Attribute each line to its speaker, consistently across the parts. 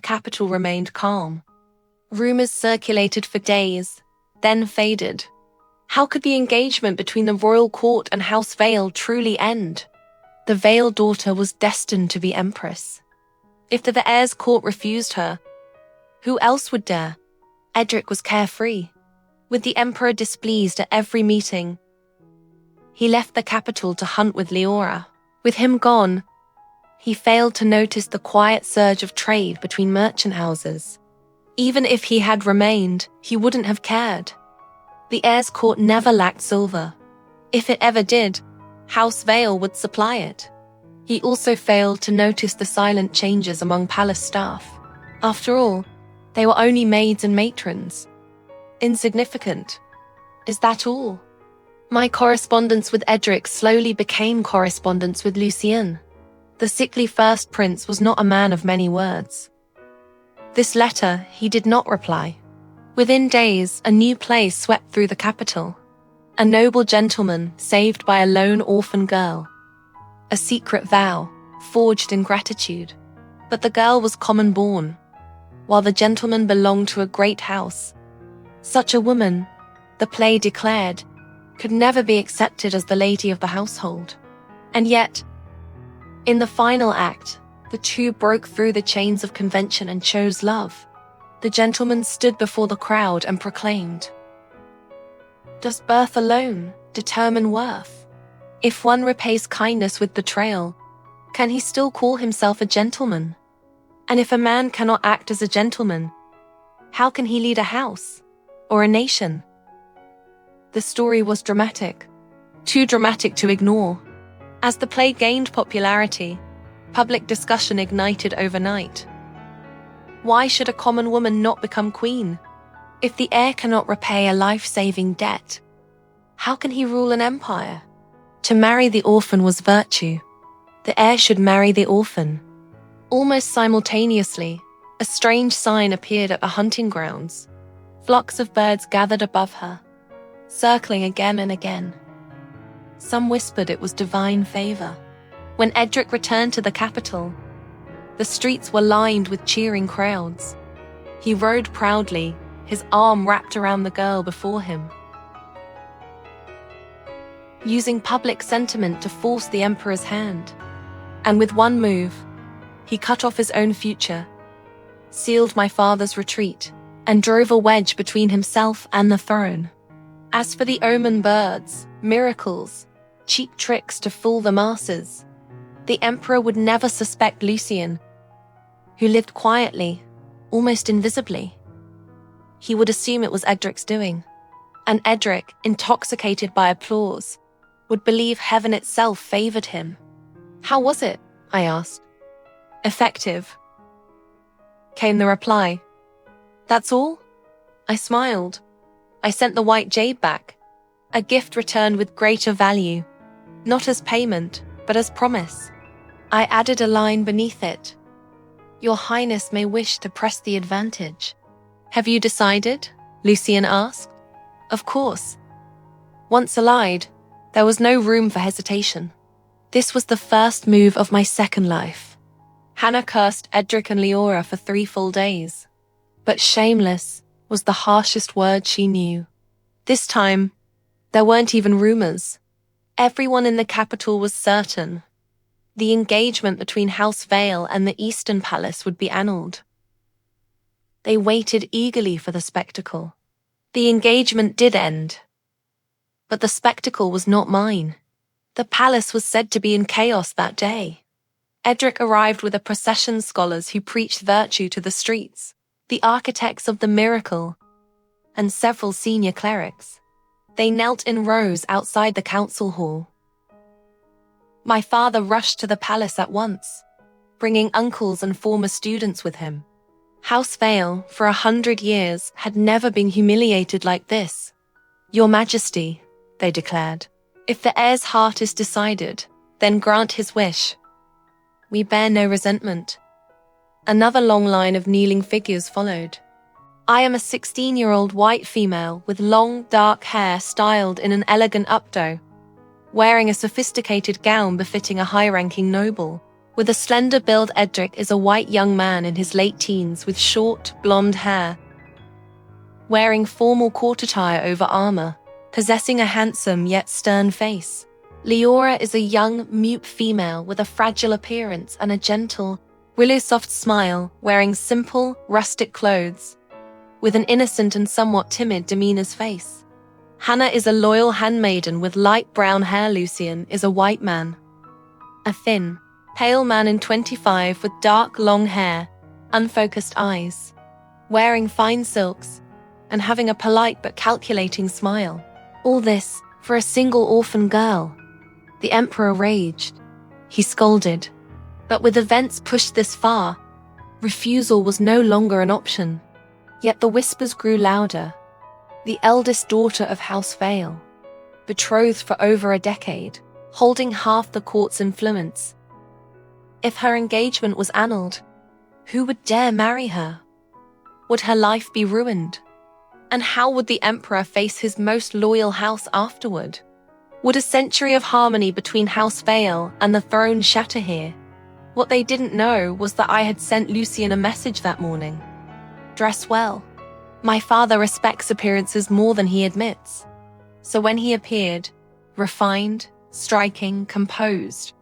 Speaker 1: the capital remained calm. Rumors circulated for days, then faded. How could the engagement between the royal court and House Vale truly end? The Vale daughter was destined to be empress. If the heir's court refused her, who else would dare? Edric was carefree, with the emperor displeased at every meeting. He left the capital to hunt with Leora. With him gone, he failed to notice the quiet surge of trade between merchant houses. Even if he had remained, he wouldn't have cared. The heir's court never lacked silver. If it ever did, House Vale would supply it. He also failed to notice the silent changes among palace staff. After all, they were only maids and matrons. Insignificant. Is that all? My correspondence with Edric slowly became correspondence with Lucien. The sickly first prince was not a man of many words. This letter he did not reply. Within days, a new plague swept through the capital. A noble gentleman saved by a lone orphan girl. A secret vow, forged in gratitude. But the girl was common-born, while the gentleman belonged to a great house. Such a woman, the play declared, could never be accepted as the lady of the household. And yet, in the final act, the two broke through the chains of convention and chose love. The gentleman stood before the crowd and proclaimed, "Does birth alone determine worth? If one repays kindness with betrayal, can he still call himself a gentleman? And if a man cannot act as a gentleman, how can he lead a house or a nation?" The story was dramatic, too dramatic to ignore. As the play gained popularity, public discussion ignited overnight. Why should a common woman not become queen? If the heir cannot repay a life-saving debt, how can he rule an empire? To marry the orphan was virtue. The heir should marry the orphan. Almost simultaneously, a strange sign appeared at the hunting grounds. Flocks of birds gathered above her, circling again and again. Some whispered it was divine favor. When Edric returned to the capital, the streets were lined with cheering crowds. He rode proudly, his arm wrapped around the girl before him. Using public sentiment to force the emperor's hand. And with one move, he cut off his own future, sealed my father's retreat, and drove a wedge between himself and the throne. As for the omen birds, miracles, cheap tricks to fool the masses, the emperor would never suspect Lucien, who lived quietly, almost invisibly. He would assume it was Edric's doing, and Edric, intoxicated by applause, would believe heaven itself favored him. "How was it?" I asked. "Effective," came the reply. "That's all?" I smiled. I sent the white jade back, a gift returned with greater value, not as payment, but as promise. I added a line beneath it. "Your Highness may wish to press the advantage." "Have you decided?" Lucien asked. Of course. Once allied, there was no room for hesitation. This was the first move of my second life. Hannah cursed Edric and Leora for 3 full days. But shameless was the harshest word she knew. This time, there weren't even rumors. Everyone in the capital was certain. The engagement between House Vale and the Eastern Palace would be annulled. They waited eagerly for the spectacle. The engagement did end. But the spectacle was not mine. The palace was said to be in chaos that day. Edric arrived with a procession of scholars who preached virtue to the streets, the architects of the miracle, and several senior clerics. They knelt in rows outside the council hall. My father rushed to the palace at once, bringing uncles and former students with him. House Vale, for 100 years, had never been humiliated like this. "Your Majesty," they declared, "if the heir's heart is decided, then grant his wish. We bear no resentment." Another long line of kneeling figures followed. I am a 16-year-old white female with long, dark hair styled in an elegant updo, wearing a sophisticated gown befitting a high-ranking noble. With a slender build, Edric is a white young man in his late teens with short, blonde hair, wearing formal court attire over armor, possessing a handsome yet stern face. Leora is a young, mute female with a fragile appearance and a gentle, willow-soft smile, wearing simple, rustic clothes, with an innocent and somewhat timid demeanor's face. Hannah is a loyal handmaiden with light brown hair. Lucian is a white man, a thin, pale man in 25 with dark, long hair, unfocused eyes, wearing fine silks, and having a polite but calculating smile. All this for a single orphan girl. The Emperor raged. He scolded. But with events pushed this far, refusal was no longer an option. Yet the whispers grew louder. The eldest daughter of House Vale, betrothed for over a decade, holding half the court's influence. If her engagement was annulled, who would dare marry her? Would her life be ruined? And how would the Emperor face his most loyal house afterward? Would a century of harmony between House Vale and the throne shatter here? What they didn't know was that I had sent Lucian a message that morning. Dress well. My father respects appearances more than he admits. So when he appeared, refined, striking, composed,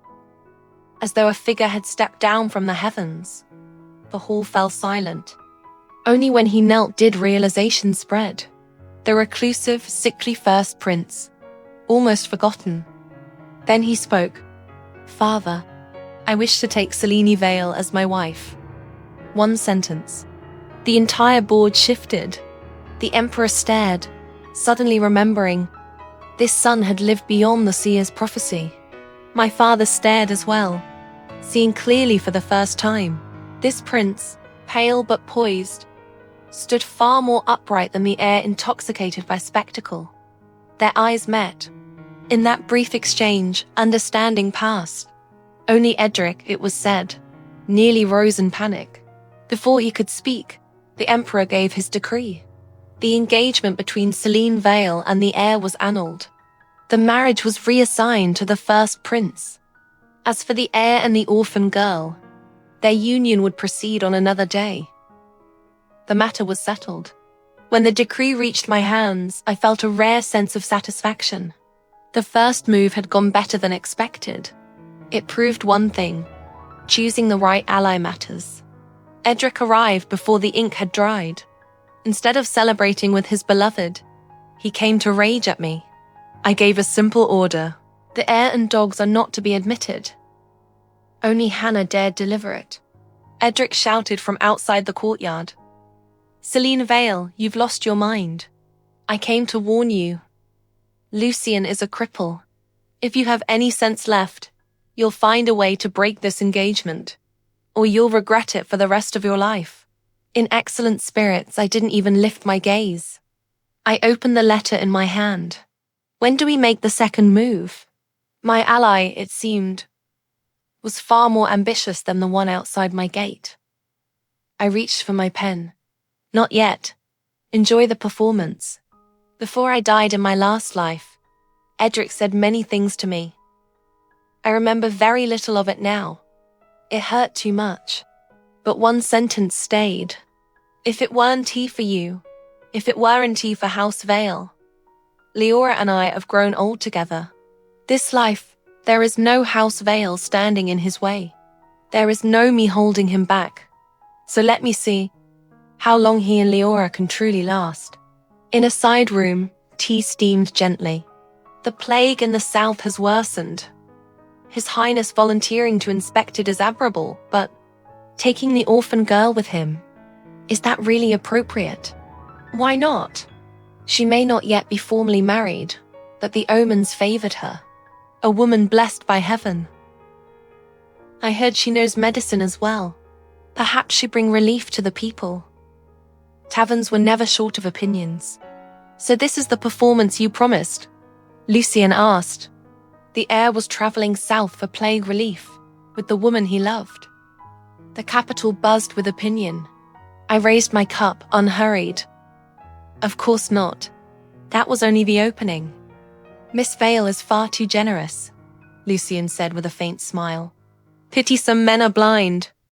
Speaker 1: as though a figure had stepped down from the heavens, the hall fell silent. Only when he knelt did realization spread. The reclusive, sickly first prince, almost forgotten. Then he spoke. Father, I wish to take Selene Vale as my wife. One sentence. The entire board shifted. The Emperor stared, suddenly remembering. This son had lived beyond the seer's prophecy. My father stared as well, seeing clearly for the first time. This prince, pale but poised, stood far more upright than the heir intoxicated by spectacle. Their eyes met. In that brief exchange, understanding passed. Only Edric, it was said, nearly rose in panic. Before he could speak, the Emperor gave his decree. The engagement between Selene Vale and the heir was annulled. The marriage was reassigned to the first prince. As for the heir and the orphan girl, their union would proceed on another day. The matter was settled. When the decree reached my hands, I felt a rare sense of satisfaction. The first move had gone better than expected. It proved one thing: choosing the right ally matters. Edric arrived before the ink had dried. Instead of celebrating with his beloved, he came to rage at me. I gave a simple order. The heir and dogs are not to be admitted. Only Hannah dared deliver it. Edric shouted from outside the courtyard. Selene Vale, you've lost your mind. I came to warn you. Lucian is a cripple. If you have any sense left, you'll find a way to break this engagement, or you'll regret it for the rest of your life. In excellent spirits, I didn't even lift my gaze. I opened the letter in my hand. When do we make the second move? My ally, it seemed, was far more ambitious than the one outside my gate. I reached for my pen. Not yet. Enjoy the performance. Before I died in my last life, Edric said many things to me. I remember very little of it now. It hurt too much. But one sentence stayed. If it weren't he for you, if it weren't he for House Vale, Leora and I have grown old together. This life, there is no House Vale standing in his way. There is no me holding him back. So let me see how long he and Leora can truly last. In a side room, tea steamed gently. The plague in the south has worsened. His Highness volunteering to inspect it is admirable, but taking the orphan girl with him, is that really appropriate? Why not? She may not yet be formally married, but the omens favored her. A woman blessed by heaven. I heard she knows medicine as well. Perhaps she'd bring relief to the people. Taverns were never short of opinions. So this is the performance you promised? Lucian asked. The heir was traveling south for plague relief, with the woman he loved. The capital buzzed with opinion. I raised my cup, unhurried. Of course not. That was only the opening. Miss Vale is far too generous, Lucian said with a faint smile. Pity some men are blind.